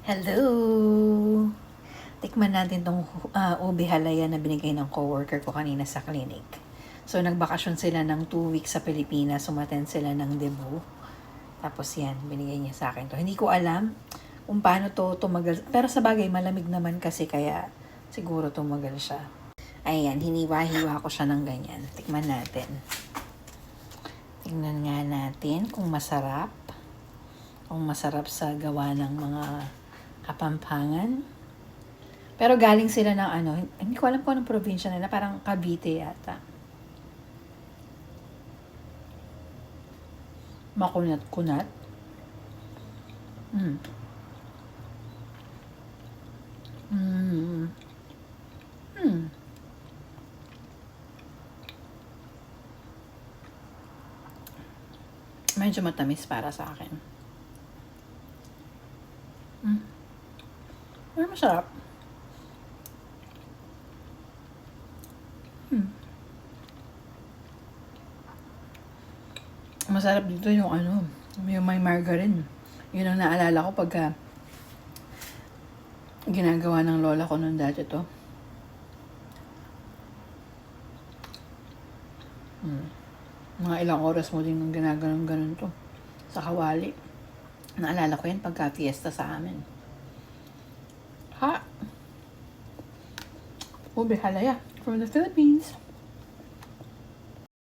Hello! Tikman natin tong ube halaya na binigay ng coworker ko kanina sa clinic. So, nagbakasyon sila ng 2 weeks sa Pilipinas. Sumaten sila ng debut. Tapos yan, binigay niya sa akin to. Hindi ko alam kung paano to tumagal. Pero sa bagay, malamig naman kasi kaya siguro tumagal siya. Ayan, hiniwa-hiwa ko siya ng ganyan. Tikman natin. Tingnan nga natin kung masarap. Kung masarap sa gawa ng mga Kapampangan. Pero galing sila ng hindi ko alam kung anong probinsya nila, parang Cavite yata. Makunat-kunat. Medyo matamis para sa akin. Pero masarap. Masarap dito yung yung may margarine. Yun ang naalala ko pagka ginagawa ng lola ko nung dati to. Mga ilang oras mo din nung ginaganon-ganon to sa kawali. Naalala ko yan pagka fiesta sa amin. Ube halaya from the Philippines.